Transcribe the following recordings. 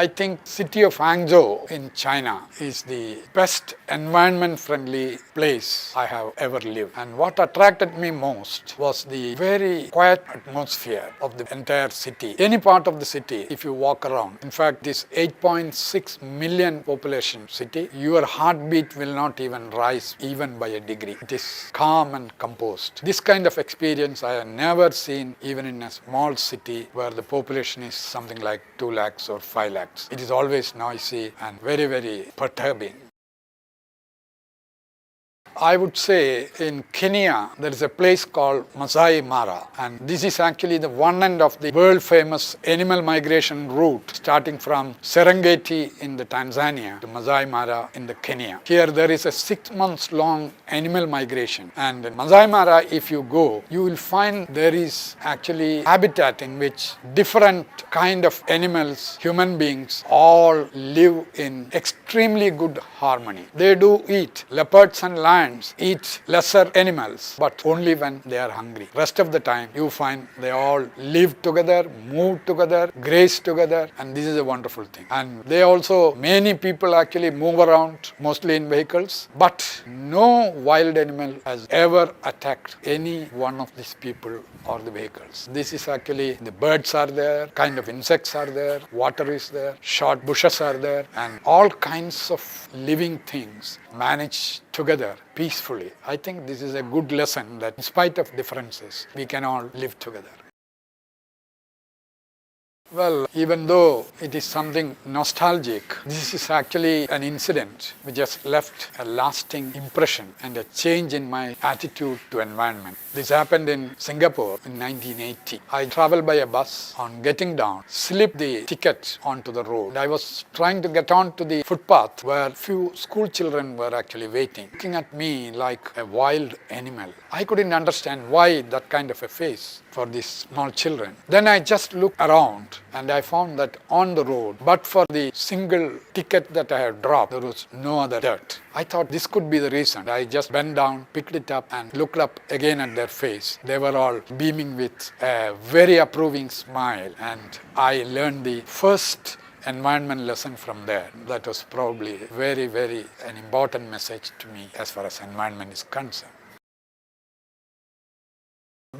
I think city of Hangzhou in China is the best environment-friendly place I have ever lived. And what attracted me most was the very quiet atmosphere of the entire city. Any part of the city, if you walk around, in fact, this 8.6 million population city, your heartbeat will not even rise even by a degree. It is calm and composed. This kind of experience I have never seen even in a small city where the population is something like 2 lakhs or 5 lakhs. It is always noisy and very, very perturbing. I would say in Kenya, there is a place called Masai Mara, and this is actually the one end of the world famous animal migration route starting from Serengeti in the Tanzania to Masai Mara in the Kenya. Here there is a 6 months long animal migration, and in Masai Mara, if you go, you will find there is actually habitat in which different kind of animals, human beings, all live in extremely good harmony. They do eat leopards and lions, eat lesser animals, but only when they are hungry. Rest of the time, you find they all live together, move together, graze together, and this is a wonderful thing. And they also, many people actually move around, mostly in vehicles, but no wild animal has ever attacked any one of these people or the vehicles. This is actually, the birds are there, kind of insects are there, water is there, short bushes are there, and all kinds of living things manage together peacefully. I think this is a good lesson that in spite of differences, we can all live together. Well, even though it is something nostalgic, this is actually an incident which has left a lasting impression and a change in my attitude to environment. This happened in Singapore in 1980. I traveled by a bus. On getting down, slipped the ticket onto the road. I was trying to get onto the footpath where few school children were actually waiting, looking at me like a wild animal. I couldn't understand why that kind of a face for these small children. Then I just looked around and I found that on the road, but for the single ticket that I had dropped, there was no other dirt. I thought this could be the reason. I just bent down, picked it up and looked up again at their face. They were all beaming with a very approving smile, and I learned the first environment lesson from there. That was probably very, very an important message to me as far as environment is concerned.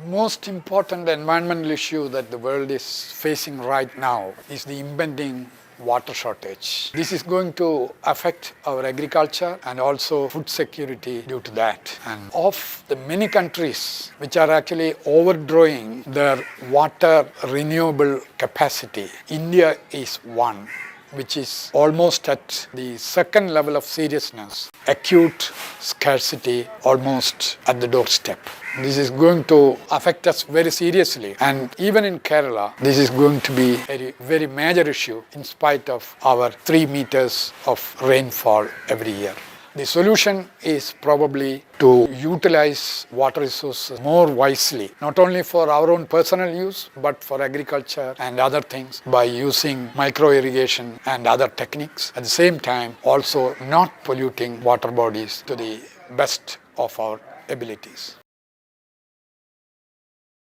Most important environmental issue that the world is facing right now is the impending water shortage. This is going to affect our agriculture and also food security due to that. And of the many countries which are actually overdrawing their water renewable capacity, India is one which is almost at the second level of seriousness, acute scarcity almost at the doorstep. This is going to affect us very seriously, and even in Kerala, this is going to be a very major issue in spite of our 3 meters of rainfall every year. The solution is probably to utilize water resources more wisely, not only for our own personal use, but for agriculture and other things by using micro irrigation and other techniques. At the same time, also not polluting water bodies to the best of our abilities.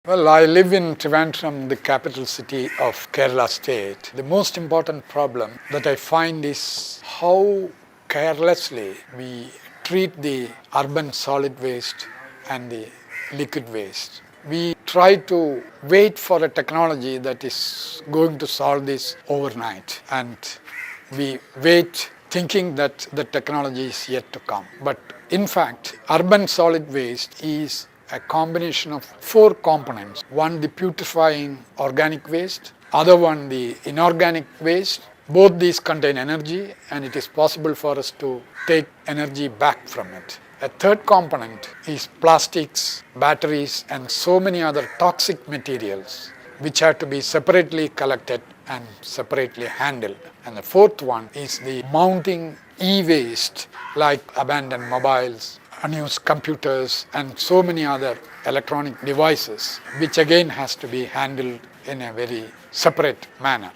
Well, I live in Trivandrum, the capital city of Kerala state. The most important problem that I find is how carelessly we treat the urban solid waste and the liquid waste. We try to wait for a technology that is going to solve this overnight, and we wait thinking that the technology is yet to come. But in fact, urban solid waste is a combination of 4 components. One, the putrefying organic waste, other one, the inorganic waste. Both these contain energy, and it is possible for us to take energy back from it. A third component is plastics, batteries, and so many other toxic materials which have to be separately collected and separately handled. And the fourth one is the mounting e-waste like abandoned mobiles, unused computers, and so many other electronic devices, which again has to be handled in a very separate manner.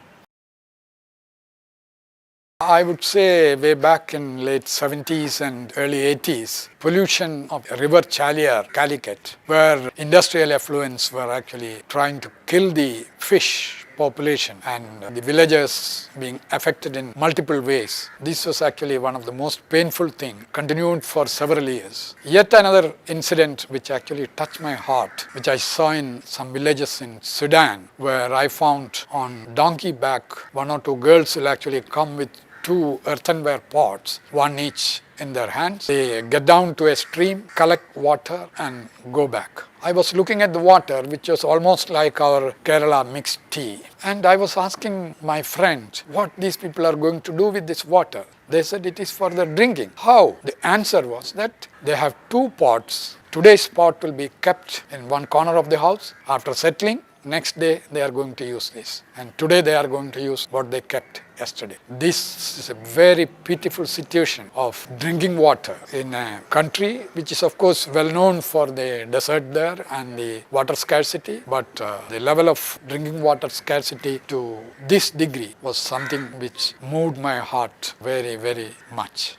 I would say way back in late 70s and early 80s, pollution of river Chaliar, Calicut, where industrial effluents were actually trying to kill the fish population and the villagers being affected in multiple ways. This was actually one of the most painful things, continued for several years. Yet another incident which actually touched my heart, which I saw in some villages in Sudan, where I found on donkey back, one or two girls will actually come with two earthenware pots, one each in their hands. They get down to a stream, collect water and go back. I was looking at the water, which was almost like our Kerala mixed tea. And I was asking my friends what these people are going to do with this water. They said it is for the drinking. How? The answer was that they have two pots. Today's pot will be kept in one corner of the house. After settling, next day they are going to use this. And today they are going to use what they kept yesterday. This is a very pitiful situation of drinking water in a country which is of course well known for the desert there and the water scarcity, but the level of drinking water scarcity to this degree was something which moved my heart very, very much.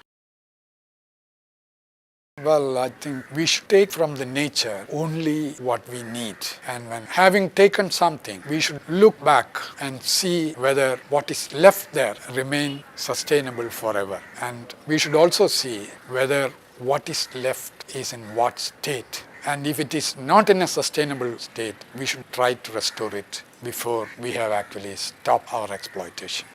Well, I think we should take from the nature only what we need. And when having taken something, we should look back and see whether what is left there remain sustainable forever. And we should also see whether what is left is in what state. And if it is not in a sustainable state, we should try to restore it before we have actually stopped our exploitation.